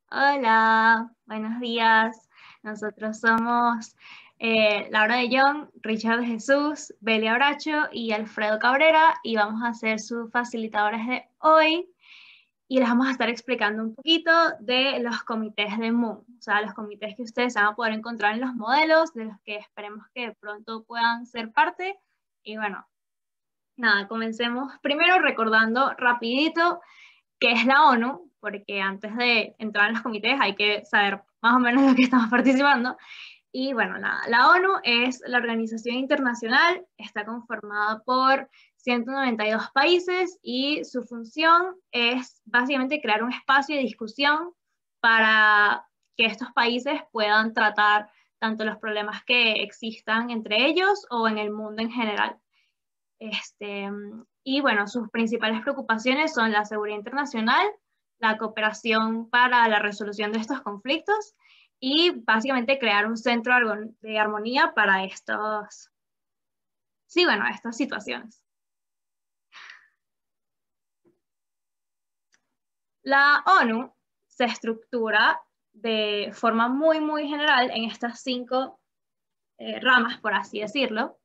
Hola, buenos días. Nosotros somos Laura de Jong, Richard de Jesús, Belia Bracho y Alfredo Cabrera y vamos a ser sus facilitadores de hoy y les vamos a estar explicando un poquito de los comités de Moon, o sea, los comités que ustedes van a poder encontrar en los modelos, de los que esperemos que pronto puedan ser parte. Y bueno, nada, comencemos primero recordando rapidito qué es la ONU, porque antes de entrar en los comités hay que saber más o menos lo que estamos participando. Y bueno, la ONU es la organización internacional, está conformada por 192 países y su función es básicamente crear un espacio de discusión para que estos países puedan tratar tanto los problemas que existan entre ellos o en el mundo en general. Y bueno, sus principales preocupaciones son la seguridad internacional, la cooperación para la resolución de estos conflictos y básicamente crear un centro de armonía para estas situaciones. La ONU se estructura de forma muy general en estas 5 ramas, por así decirlo,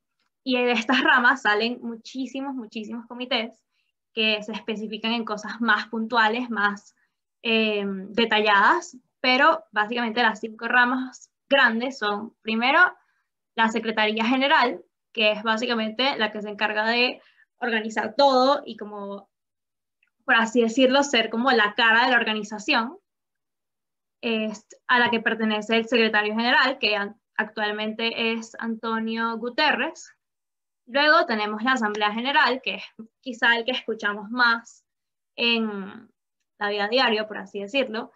y de estas ramas salen muchísimos comités que se especifican en cosas más puntuales, más detalladas, pero básicamente las 5 ramas grandes son, primero, la Secretaría General, que es básicamente la que se encarga de organizar todo y como, por así decirlo, ser como la cara de la organización, a la que pertenece el secretario general, que actualmente es Antonio Guterres. Luego tenemos la Asamblea General, que es quizá el que escuchamos más en la vida diaria, por así decirlo,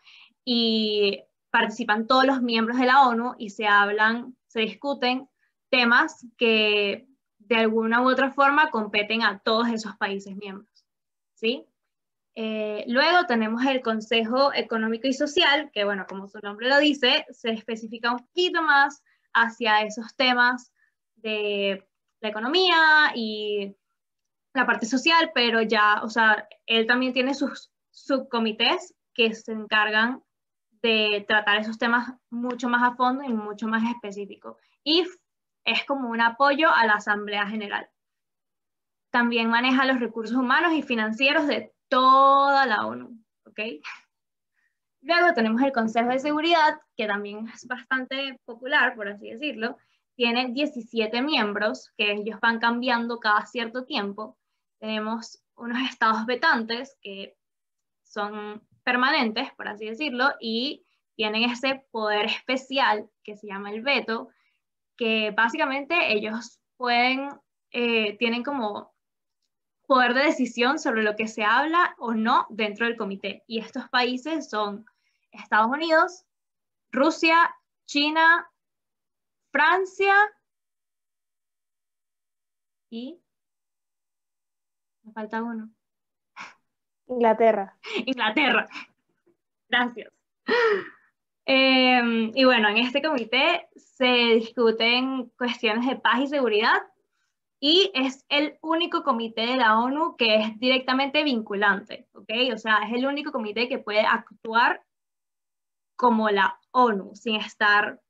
y participan todos los miembros de la ONU y se discuten temas que de alguna u otra forma competen a todos esos países miembros, ¿sí? Luego tenemos el Consejo Económico y Social, que bueno, como su nombre lo dice, se especifica un poquito más hacia esos temas de la economía y la parte social, pero ya, o sea, él también tiene sus subcomités que se encargan de tratar esos temas mucho más a fondo y mucho más específico. Y es como un apoyo a la Asamblea General. También maneja los recursos humanos y financieros de toda la ONU, ¿ok? Luego tenemos el Consejo de Seguridad, que también es bastante popular, por así decirlo. Tiene 17 miembros, que ellos van cambiando cada cierto tiempo. Tenemos unos estados vetantes, que son permanentes, por así decirlo, y tienen ese poder especial que se llama el veto, que básicamente ellos tienen como poder de decisión sobre lo que se habla o no dentro del comité. Y estos países son Estados Unidos, Rusia, China, Francia y me falta uno. Inglaterra. Inglaterra. Gracias. Y bueno, en este comité se discuten cuestiones de paz y seguridad y es el único comité de la ONU que es directamente vinculante, ¿ok? O sea, es el único comité que puede actuar como la ONU, sin estar,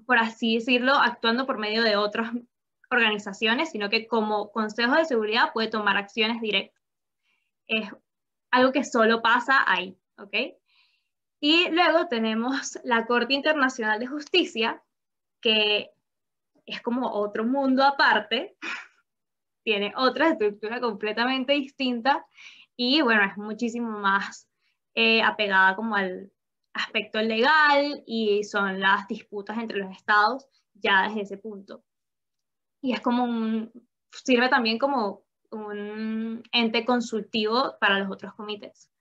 por así decirlo, actuando por medio de otras organizaciones, sino que como Consejo de Seguridad puede tomar acciones directas. Es algo que solo pasa ahí, ¿ok? Y luego tenemos la Corte Internacional de Justicia, que es como otro mundo aparte, tiene otra estructura completamente distinta y bueno, es muchísimo más apegada como al aspecto legal y son las disputas entre los estados ya desde ese punto. Y es como sirve también como un ente consultivo para los otros comités.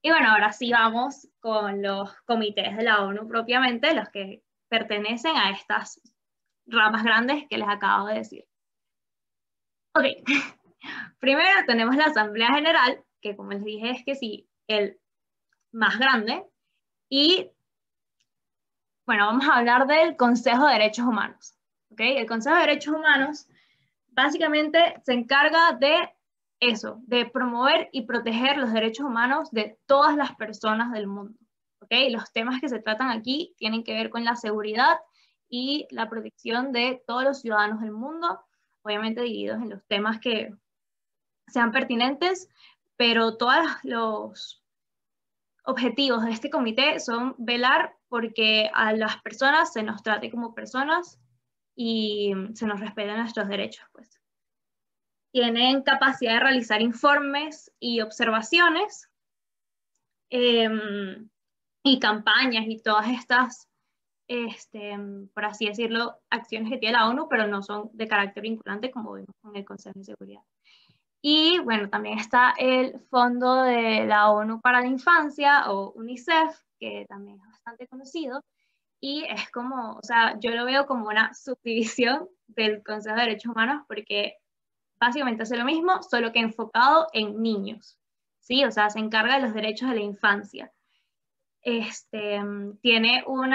Y bueno, ahora sí vamos con los comités de la ONU propiamente, los que pertenecen a estas ramas grandes que les acabo de decir. Ok, primero tenemos la Asamblea General, que como les dije es que sí, el más grande. Y bueno, vamos a hablar del Consejo de Derechos Humanos. ¿Okay? El Consejo de Derechos Humanos básicamente se encarga de eso, de promover y proteger los derechos humanos de todas las personas del mundo. ¿Okay? Los temas que se tratan aquí tienen que ver con la seguridad y la protección de todos los ciudadanos del mundo, obviamente divididos en los temas que sean pertinentes, pero todos los objetivos de este comité son velar porque a las personas se nos trate como personas y se nos respeten nuestros derechos, pues. Tienen capacidad de realizar informes y observaciones y campañas y todas estas, por así decirlo, acciones que tiene la ONU, pero no son de carácter vinculante como vimos con el Consejo de Seguridad. Y bueno, también está el Fondo de la ONU para la Infancia, o UNICEF, que también es bastante conocido, y es como, o sea, yo lo veo como una subdivisión del Consejo de Derechos Humanos, porque básicamente hace lo mismo, solo que enfocado en niños, ¿sí? O sea, se encarga de los derechos de la infancia. Tiene un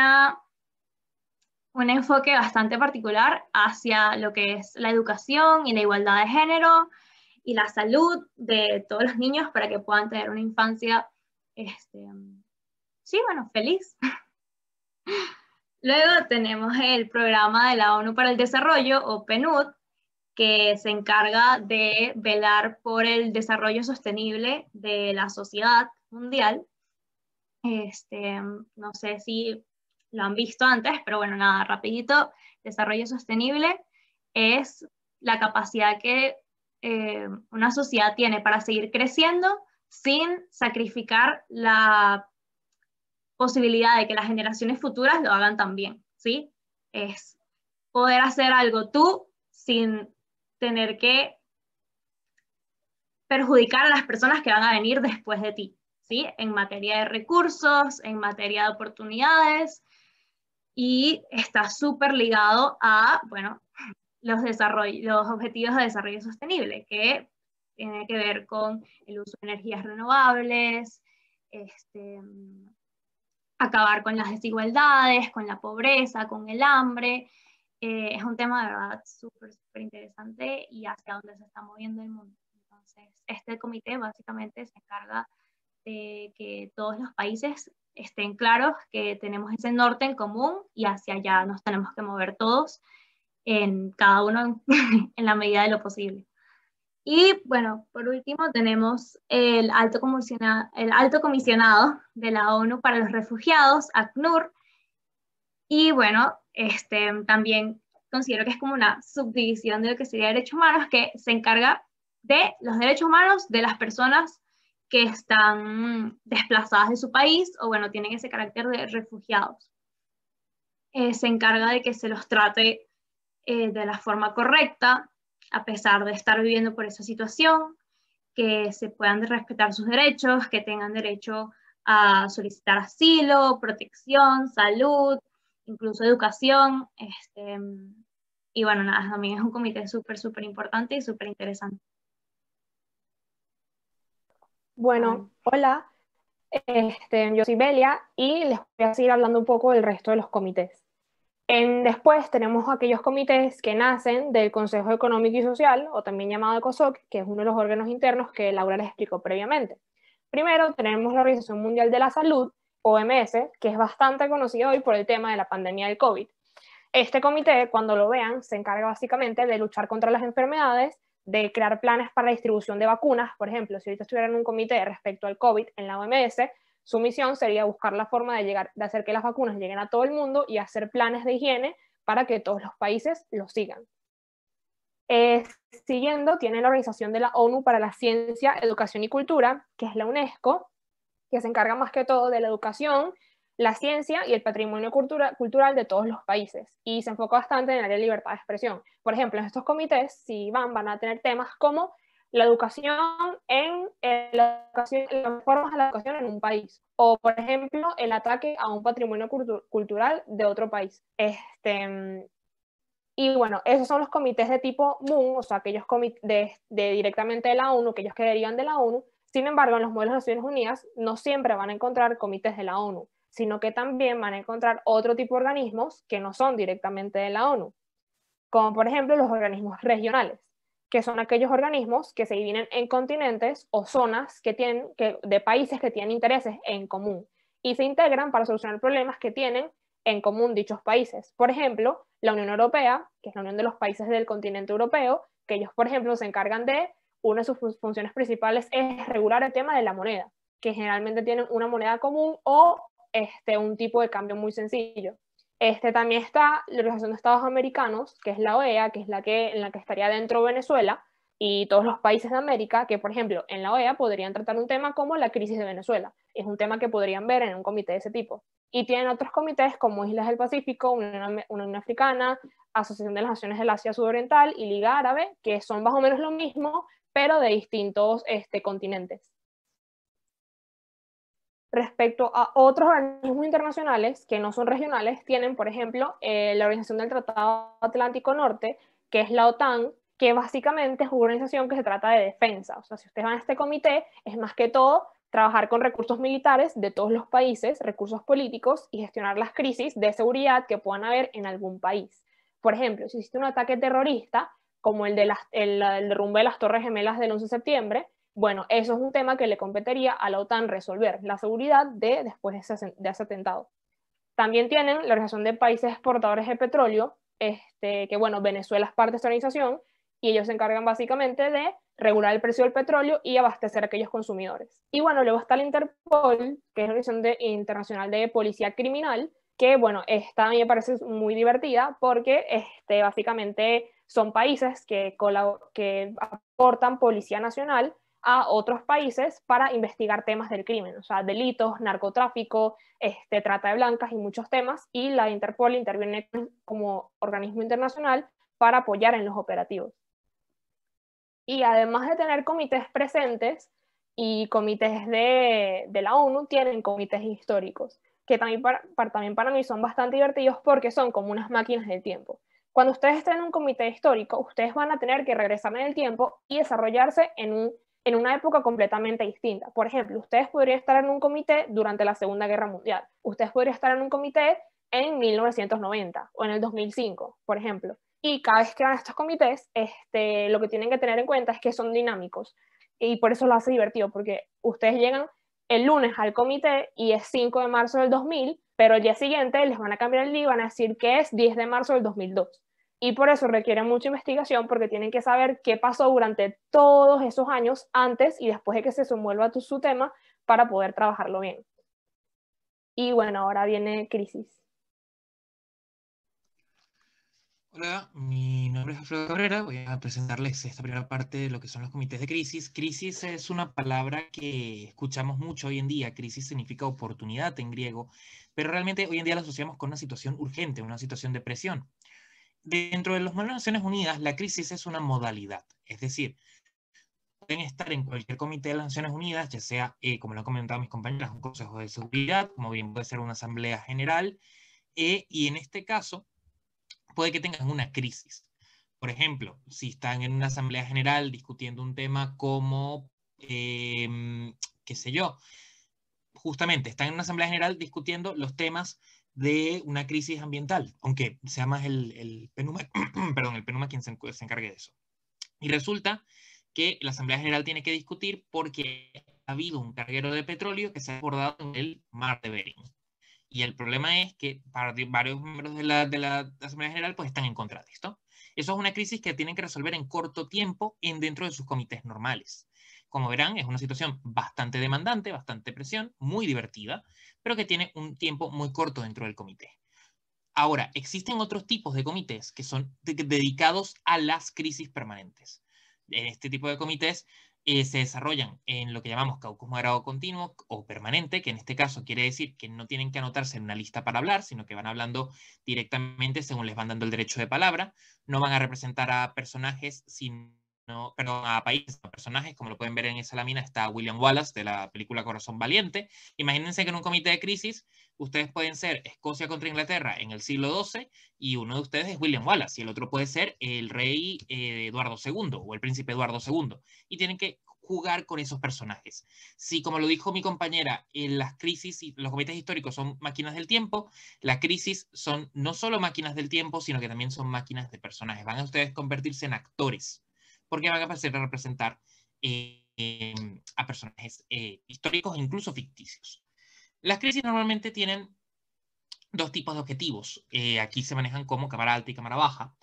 enfoque bastante particular hacia lo que es la educación y la igualdad de género y la salud de todos los niños para que puedan tener una infancia, sí, bueno, feliz. Luego tenemos el programa de la ONU para el Desarrollo, o PNUD, que se encarga de velar por el desarrollo sostenible de la sociedad mundial. No sé si lo han visto antes, pero bueno, nada, rapidito. Desarrollo sostenible es la capacidad que una sociedad tiene para seguir creciendo sin sacrificar la posibilidad de que las generaciones futuras lo hagan también, ¿sí? Es poder hacer algo tú sin tener que perjudicar a las personas que van a venir después de ti, ¿sí? En materia de recursos, en materia de oportunidades, y está súper ligado a, bueno, los objetivos de desarrollo sostenible, que tiene que ver con el uso de energías renovables, acabar con las desigualdades, con la pobreza, con el hambre. Es un tema de verdad súper, súper interesante y hacia dónde se está moviendo el mundo. Entonces, este comité básicamente se encarga de que todos los países estén claros que tenemos ese norte en común y hacia allá nos tenemos que mover todos, en cada uno en la medida de lo posible. Y bueno, por último tenemos el alto comisionado de la ONU para los Refugiados, ACNUR, y bueno, también considero que es como una subdivisión de lo que sería derechos humanos, que se encarga de los derechos humanos de las personas que están desplazadas de su país o bueno, tienen ese carácter de refugiados. Se encarga de que se los trate de la forma correcta, a pesar de estar viviendo por esa situación, que se puedan respetar sus derechos, que tengan derecho a solicitar asilo, protección, salud, incluso educación. Y bueno, nada, también es un comité súper, súper importante y súper interesante. Bueno, hola, yo soy Belia y les voy a seguir hablando un poco del resto de los comités. Después tenemos aquellos comités que nacen del Consejo Económico y Social, o también llamado ECOSOC, que es uno de los órganos internos que Laura les explicó previamente. Primero tenemos la Organización Mundial de la Salud, OMS, que es bastante conocido hoy por el tema de la pandemia del COVID. Este comité, cuando lo vean, se encarga básicamente de luchar contra las enfermedades, de crear planes para la distribución de vacunas. Por ejemplo, si ahorita estuvieran en un comité respecto al COVID en la OMS, su misión sería buscar la forma de hacer que las vacunas lleguen a todo el mundo y hacer planes de higiene para que todos los países lo sigan. Siguiendo, tiene la Organización de la ONU para la Ciencia, Educación y Cultura, que es la UNESCO, que se encarga más que todo de la educación, la ciencia y el patrimonio cultural de todos los países, y se enfoca bastante en el área de libertad de expresión. Por ejemplo, en estos comités, si van a tener temas como la educación las formas de la educación en un país, o por ejemplo, el ataque a un patrimonio cultural de otro país. Y bueno, esos son los comités de tipo MUN, o sea, aquellos comités directamente de la ONU, aquellos que derivan de la ONU. Sin embargo, en los modelos de Naciones Unidas no siempre van a encontrar comités de la ONU, sino que también van a encontrar otro tipo de organismos que no son directamente de la ONU, como por ejemplo los organismos regionales. que son aquellos organismos que se dividen en continentes o zonas de países que tienen intereses en común y se integran para solucionar problemas que tienen en común dichos países. Por ejemplo, la Unión Europea, que es la unión de los países del continente europeo, que ellos, por ejemplo, se encargan de, una de sus funciones principales es regular el tema de la moneda, que generalmente tienen una moneda común o un tipo de cambio muy sencillo. También está la Organización de Estados Americanos, que es la OEA, que es en la que estaría dentro Venezuela y todos los países de América, que por ejemplo en la OEA podrían tratar un tema como la crisis de Venezuela. Es un tema que podrían ver en un comité de ese tipo. Y tienen otros comités como Islas del Pacífico, Unión Africana, Asociación de las Naciones del Asia Sudoriental y Liga Árabe, que son más o menos lo mismo, pero de distintos continentes. Respecto a otros organismos internacionales que no son regionales, tienen, por ejemplo, la Organización del Tratado Atlántico Norte, que es la OTAN, que básicamente es una organización que se trata de defensa. O sea, si ustedes van a este comité, es más que todo trabajar con recursos militares de todos los países, recursos políticos y gestionar las crisis de seguridad que puedan haber en algún país. Por ejemplo, si existe un ataque terrorista, como el derrumbe de las Torres Gemelas del 11 de septiembre, bueno, eso es un tema que le competiría a la OTAN resolver, la seguridad después de ese atentado. También tienen la Organización de Países Exportadores de Petróleo, que bueno, Venezuela es parte de esta organización, y ellos se encargan básicamente de regular el precio del petróleo y abastecer a aquellos consumidores. Y bueno, luego está la Interpol, que es la Organización Internacional de Policía Criminal, que bueno, esta a mí me parece muy divertida porque básicamente son países que aportan policía nacional a otros países para investigar temas del crimen, o sea, delitos, narcotráfico, trata de blancas y muchos temas, y la Interpol interviene como organismo internacional para apoyar en los operativos. Y además de tener comités presentes y comités de la ONU, tienen comités históricos, que también para mí son bastante divertidos porque son como unas máquinas del tiempo. Cuando ustedes estén en un comité histórico, ustedes van a tener que regresar en el tiempo y desarrollarse en una época completamente distinta. Por ejemplo, ustedes podrían estar en un comité durante la Segunda Guerra Mundial. Ustedes podrían estar en un comité en 1990 o en el 2005, por ejemplo. Y cada vez que van a estos comités, lo que tienen que tener en cuenta es que son dinámicos. Y por eso lo hace divertido, porque ustedes llegan el lunes al comité y es 5 de marzo del 2000, pero el día siguiente les van a cambiar el día y van a decir que es 10 de marzo del 2002. Y por eso requiere mucha investigación, porque tienen que saber qué pasó durante todos esos años antes y después de que se resuelva su tema para poder trabajarlo bien. Y bueno, ahora viene crisis. Hola, mi nombre es Alfredo Cabrera. Voy a presentarles esta primera parte de lo que son los comités de crisis. Crisis es una palabra que escuchamos mucho hoy en día. Crisis significa oportunidad en griego, pero realmente hoy en día la asociamos con una situación urgente, una situación de presión. Dentro de las Naciones Unidas, la crisis es una modalidad, es decir, pueden estar en cualquier comité de las Naciones Unidas, ya sea, como lo han comentado mis compañeros, un consejo de seguridad, como bien puede ser una asamblea general, y en este caso puede que tengan una crisis. Por ejemplo, si están en una asamblea general discutiendo un tema como, qué sé yo, justamente están en una asamblea general discutiendo los temas de una crisis ambiental, aunque sea más el PNUMA, perdón, el PNUMA quien se encargue de eso. Y resulta que la Asamblea General tiene que discutir porque ha habido un carguero de petróleo que se ha abordado en el mar de Bering. Y el problema es que varios miembros de la Asamblea General pues están en contra de esto. Eso es una crisis que tienen que resolver en corto tiempo dentro de sus comités normales. Como verán, es una situación bastante demandante, bastante presión, muy divertida, pero que tiene un tiempo muy corto dentro del comité. Ahora, existen otros tipos de comités que son dedicados a las crisis permanentes. En este tipo de comités se desarrollan en lo que llamamos caucus moderado continuo o permanente, que en este caso quiere decir que no tienen que anotarse en una lista para hablar, sino que van hablando directamente según les van dando el derecho de palabra. No van a representar a personajes, a países, a personajes, como lo pueden ver en esa lámina, está William Wallace de la película Corazón Valiente. Imagínense que en un comité de crisis ustedes pueden ser Escocia contra Inglaterra en el siglo XII y uno de ustedes es William Wallace y el otro puede ser el rey Eduardo II o el príncipe Eduardo II y tienen que jugar con esos personajes. Si, como lo dijo mi compañera, en las crisis y los comités históricos son máquinas del tiempo, las crisis son no solo máquinas del tiempo, sino que también son máquinas de personajes. Van a ustedes convertirse en actores. porque van a aparecer a representar a personajes históricos e incluso ficticios. Las crisis normalmente tienen dos tipos de objetivos. Aquí se manejan como cámara alta y cámara baja.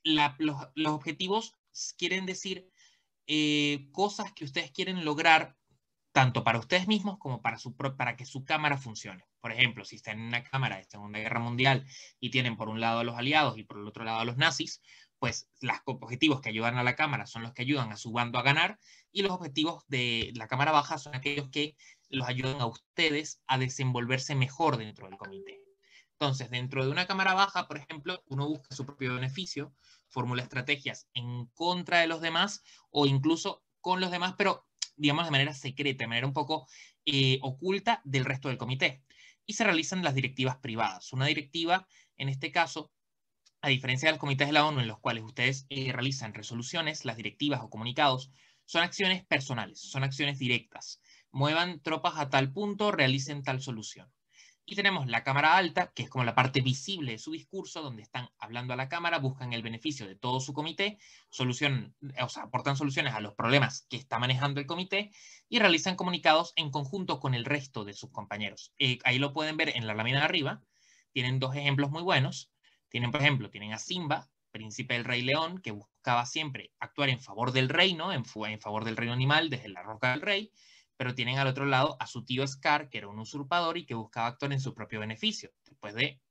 Los objetivos quieren decir cosas que ustedes quieren lograr tanto para ustedes mismos como para que su cámara funcione. Por ejemplo, si están en una cámara de Segunda Guerra Mundial y tienen por un lado a los aliados y por el otro lado a los nazis, pues los objetivos que ayudan a la cámara son los que ayudan a su bando a ganar, y los objetivos de la cámara baja son aquellos que los ayudan a ustedes a desenvolverse mejor dentro del comité. Entonces, dentro de una cámara baja, por ejemplo, uno busca su propio beneficio, formula estrategias en contra de los demás o incluso con los demás, pero digamos de manera secreta, de manera un poco oculta del resto del comité. Y se realizan las directivas privadas. Una directiva, en este caso, a diferencia de los comités de la ONU en los cuales ustedes realizan resoluciones, las directivas o comunicados son acciones personales, son acciones directas. Muevan tropas a tal punto, realicen tal solución. Y tenemos la cámara alta, que es como la parte visible de su discurso, donde están hablando a la cámara, buscan el beneficio de todo su comité, aportan soluciones a los problemas que está manejando el comité y realizan comunicados en conjunto con el resto de sus compañeros. Ahí lo pueden ver en la lámina de arriba. Tienen dos ejemplos muy buenos. Por ejemplo, tienen a Simba, príncipe del Rey León, que buscaba siempre actuar en favor del reino, en favor del reino animal, desde la roca del rey. Pero tienen al otro lado a su tío Scar, que era un usurpador y que buscaba actuar en su propio beneficio, después de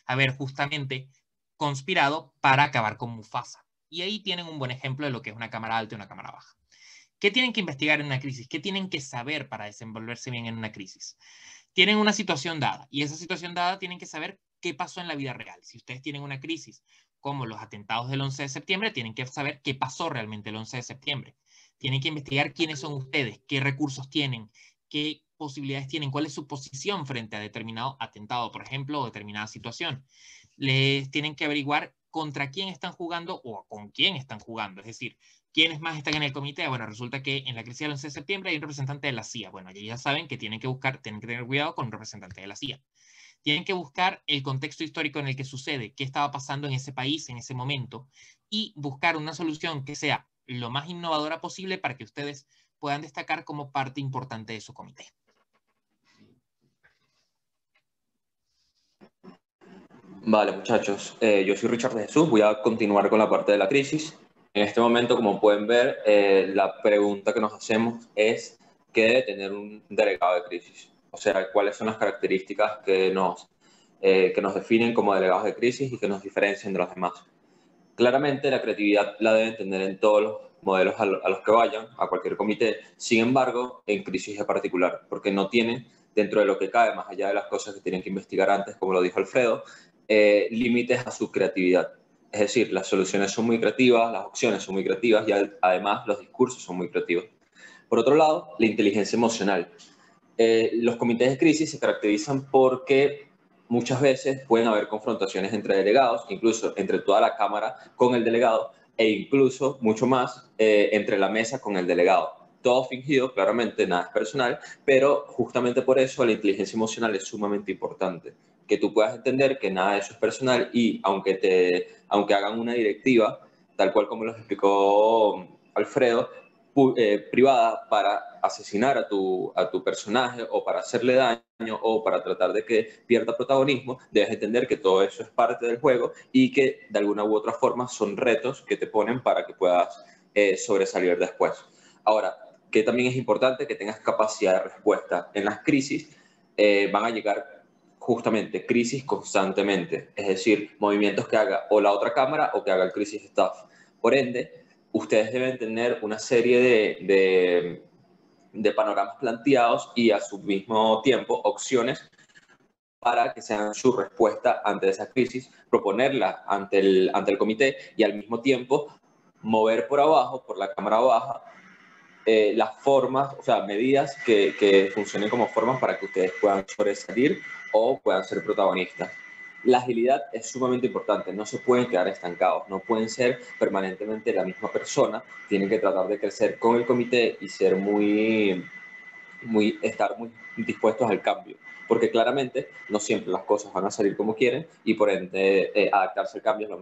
haber justamente conspirado para acabar con Mufasa. Y ahí tienen un buen ejemplo de lo que es una cámara alta y una cámara baja. ¿Qué tienen que investigar en una crisis? ¿Qué tienen que saber para desenvolverse bien en una crisis? Tienen una situación dada, y esa situación dada tienen que saber qué pasó en la vida real. Si ustedes tienen una crisis como los atentados del 11 de septiembre, tienen que saber qué pasó realmente el 11 de septiembre. Tienen que investigar quiénes son ustedes, qué recursos tienen, qué posibilidades tienen, cuál es su posición frente a determinado atentado, por ejemplo, o determinada situación. Les tienen que averiguar contra quién están jugando o con quién están jugando. Es decir, ¿quiénes más están en el comité? Bueno, resulta que en la crisis del 11 de septiembre hay un representante de la CIA. Bueno, ya saben que tienen que tener cuidado con un representante de la CIA. Tienen que buscar el contexto histórico en el que sucede, qué estaba pasando en ese país en ese momento, y buscar una solución que sea lo más innovadora posible para que ustedes puedan destacar como parte importante de su comité. Vale, muchachos, yo soy Richard de Jesús, voy a continuar con la parte de la crisis. En este momento, como pueden ver, la pregunta que nos hacemos es ¿qué debe tener un delegado de crisis? O sea, ¿cuáles son las características que nos definen como delegados de crisis y que nos diferencian de los demás? Claramente la creatividad la deben tener en todos los modelos a los que vayan, a cualquier comité. Sin embargo, en crisis en particular, porque no tienen, dentro de lo que cabe, más allá de las cosas que tienen que investigar antes, como lo dijo Alfredo, límites a su creatividad. Es decir, las soluciones son muy creativas, las opciones son muy creativas y además los discursos son muy creativos. Por otro lado, la inteligencia emocional. Los comités de crisis se caracterizan porque muchas veces pueden haber confrontaciones entre delegados, incluso entre toda la Cámara con el delegado e incluso mucho más entre la mesa con el delegado. Todo fingido, claramente nada es personal, pero justamente por eso la inteligencia emocional es sumamente importante. Que tú puedas entender que nada de eso es personal y aunque hagan una directiva, tal cual como lo explicó Alfredo, privada para asesinar a tu personaje o para hacerle daño o para tratar de que pierda protagonismo, debes entender que todo eso es parte del juego y que de alguna u otra forma son retos que te ponen para que puedas sobresalir después. Ahora, que también es importante que tengas capacidad de respuesta. En las crisis van a llegar justamente crisis constantemente, es decir, movimientos que haga o la otra cámara o que haga el crisis staff. Por ende, ustedes deben tener una serie de panoramas planteados y a su mismo tiempo opciones para que sean su respuesta ante esa crisis, proponerla ante el comité y al mismo tiempo mover por abajo, por la cámara baja, las formas, o sea, medidas que funcionen como formas para que ustedes puedan sobresalir o puedan ser protagonistas. La agilidad es sumamente importante, no se pueden quedar estancados, no pueden ser permanentemente la misma persona, tienen que tratar de crecer con el comité y ser estar muy dispuestos al cambio, porque claramente no siempre las cosas van a salir como quieren y por ende adaptarse al cambio es lo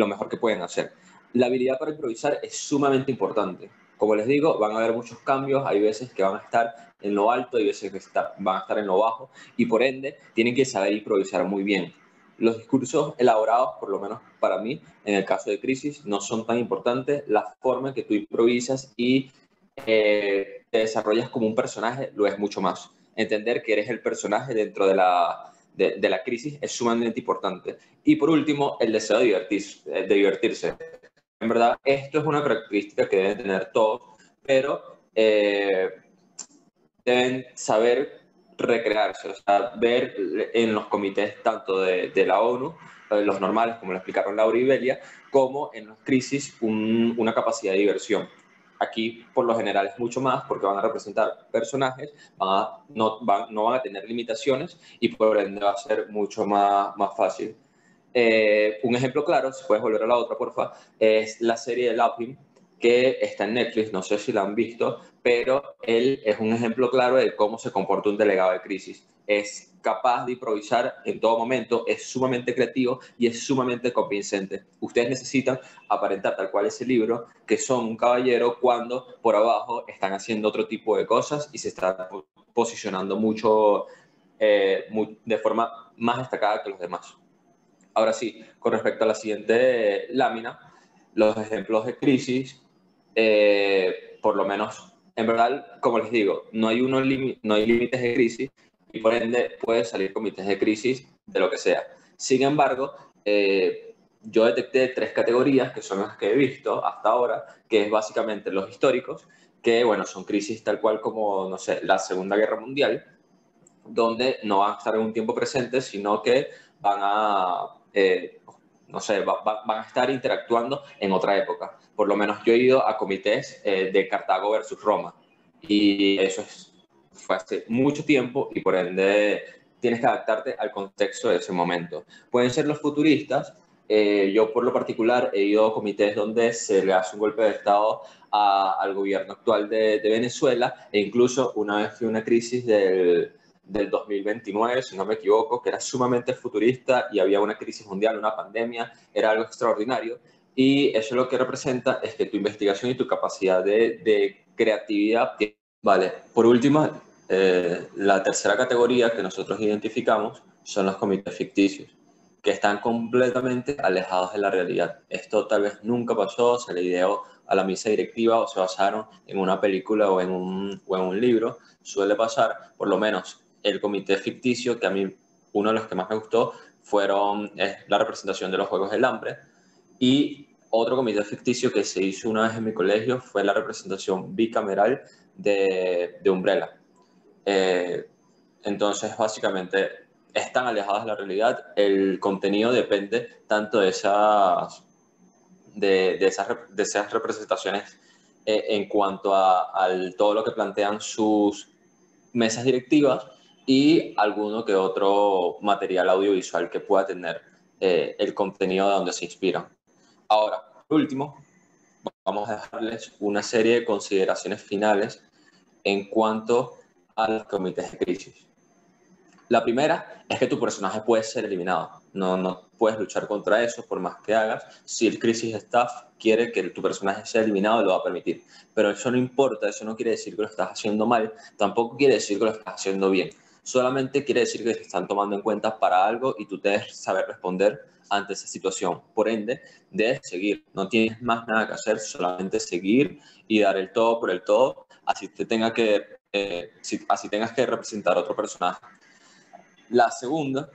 mejor que pueden hacer. La habilidad para improvisar es sumamente importante. Como les digo, van a haber muchos cambios, hay veces que van a estar en lo alto, hay veces que van a estar en lo bajo, y por ende tienen que saber improvisar muy bien. Los discursos elaborados, por lo menos para mí, en el caso de Crisis, no son tan importantes. La forma en que tú improvisas y te desarrollas como un personaje lo es mucho más. Entender que eres el personaje dentro de la crisis es sumamente importante. Y por último, el deseo de divertirse. En verdad, esto es una característica que deben tener todos, pero deben saber recrearse, o sea, ver en los comités tanto de la ONU, los normales, como lo explicaron Laura y Belia, como en las crisis una capacidad de diversión. Aquí, por lo general, es mucho más porque van a representar personajes, no van a tener limitaciones y por ende va a ser mucho más fácil. Un ejemplo claro, si puedes volver a la otra, porfa, es la serie de Lapin, que está en Netflix, no sé si la han visto, pero él es un ejemplo claro de cómo se comporta un delegado de crisis. Es capaz de improvisar en todo momento, es sumamente creativo y es sumamente convincente. Ustedes necesitan aparentar tal cual ese libro, que son un caballero cuando por abajo están haciendo otro tipo de cosas y se están posicionando mucho de forma más destacada que los demás. Ahora sí, con respecto a la siguiente lámina, los ejemplos de crisis, por lo menos, en verdad, como les digo, no hay límites de crisis y por ende pueden salir comités de crisis de lo que sea. Sin embargo, yo detecté 3 categorías que son las que he visto hasta ahora, que es básicamente los históricos, que bueno, son crisis tal cual como, no sé, la Segunda Guerra Mundial, donde no van a estar en un tiempo presente, sino que van a, no sé, van a estar interactuando en otra época. Por lo menos yo he ido a comités de Cartago versus Roma y eso fue hace mucho tiempo y por ende tienes que adaptarte al contexto de ese momento. Pueden ser los futuristas. Yo por lo particular he ido a comités donde se le hace un golpe de Estado al gobierno actual de Venezuela e incluso una vez fui a una crisis del 2029, si no me equivoco, que era sumamente futurista y había una crisis mundial, una pandemia, era algo extraordinario. Y eso lo que representa es que tu investigación y tu capacidad de creatividad. Vale, por último, la tercera categoría que nosotros identificamos son los comités ficticios, que están completamente alejados de la realidad. Esto tal vez nunca pasó, se le ideó a la mesa directiva o se basaron en una película o en un libro. Suele pasar, por lo menos el comité ficticio, que a mí uno de los que más me gustó es la representación de los Juegos del Hambre, y otro comité ficticio que se hizo una vez en mi colegio fue la representación bicameral de Umbrella. Entonces, básicamente, están alejadas de la realidad, el contenido depende tanto de esas representaciones en cuanto a todo lo que plantean sus mesas directivas y alguno que otro material audiovisual que pueda tener el contenido de donde se inspiran. Ahora, por último, vamos a dejarles una serie de consideraciones finales en cuanto a los comités de crisis. La primera es que tu personaje puede ser eliminado. No puedes luchar contra eso por más que hagas. Si el Crisis Staff quiere que tu personaje sea eliminado, lo va a permitir. Pero eso no importa, eso no quiere decir que lo estás haciendo mal, tampoco quiere decir que lo estás haciendo bien. Solamente quiere decir que te están tomando en cuenta para algo y tú debes saber responder ante esa situación. Por ende, debes seguir. No tienes más nada que hacer, solamente seguir y dar el todo por el todo, así tengas que representar a otro personaje. La segunda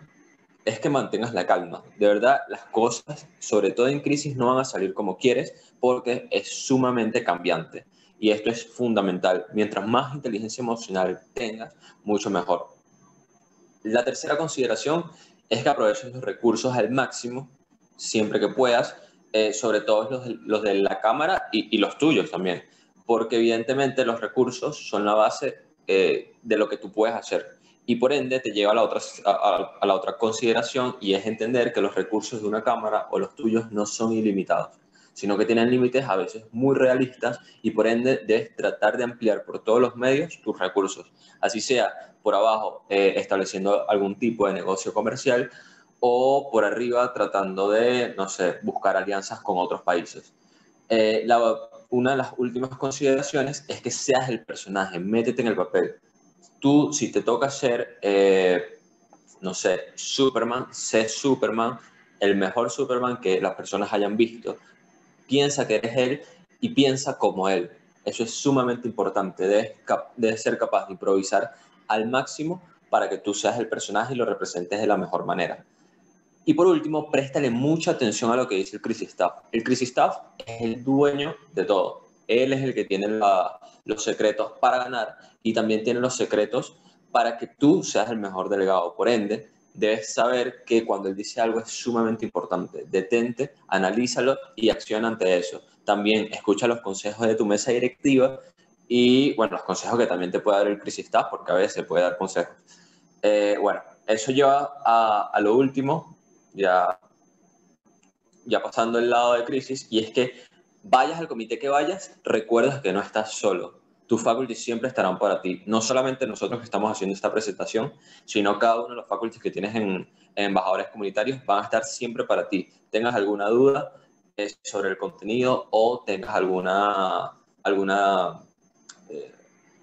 es que mantengas la calma. De verdad, las cosas, sobre todo en crisis, no van a salir como quieres porque es sumamente cambiante. Y esto es fundamental. Mientras más inteligencia emocional tengas, mucho mejor. La tercera consideración es que aproveches los recursos al máximo, siempre que puedas, sobre todo los de la cámara y los tuyos también. Porque evidentemente los recursos son la base de lo que tú puedes hacer. Y por ende te lleva a la otra consideración y es entender que los recursos de una cámara o los tuyos no son ilimitados, sino que tienen límites a veces muy realistas y por ende debes tratar de ampliar por todos los medios tus recursos, así sea por abajo estableciendo algún tipo de negocio comercial o por arriba tratando de, no sé, buscar alianzas con otros países. Una de las últimas consideraciones es que seas el personaje, métete en el papel. Tú, si te toca ser, no sé, Superman, sé Superman, el mejor Superman que las personas hayan visto. Piensa que eres él y piensa como él. Eso es sumamente importante. Debes ser capaz de improvisar al máximo para que tú seas el personaje y lo representes de la mejor manera. Y por último, préstale mucha atención a lo que dice el Crisis Staff. El Crisis Staff es el dueño de todo. Él es el que tiene los secretos para ganar y también tiene los secretos para que tú seas el mejor delegado. Por ende, debes saber que cuando él dice algo es sumamente importante. Detente, analízalo y acciona ante eso. También escucha los consejos de tu mesa directiva y, bueno, los consejos que también te puede dar el Crisis Staff, porque a veces puede dar consejos. Bueno, eso lleva a lo último, ya pasando el lado de crisis, y es que vayas al comité que vayas, recuerdas que no estás solo. Tus faculties siempre estarán para ti. No solamente nosotros que estamos haciendo esta presentación, sino cada uno de los faculties que tienes en embajadores comunitarios van a estar siempre para ti. Tengas alguna duda sobre el contenido o tengas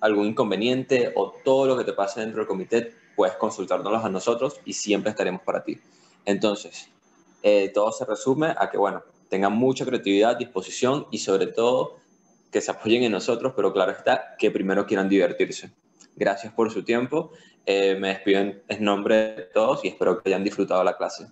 algún inconveniente o todo lo que te pase dentro del comité, puedes consultárnoslos a nosotros y siempre estaremos para ti. Entonces, todo se resume a que, bueno, tengan mucha creatividad, disposición y sobre todo que se apoyen en nosotros, pero claro está, que primero quieran divertirse. Gracias por su tiempo. Me despido en nombre de todos y espero que hayan disfrutado la clase.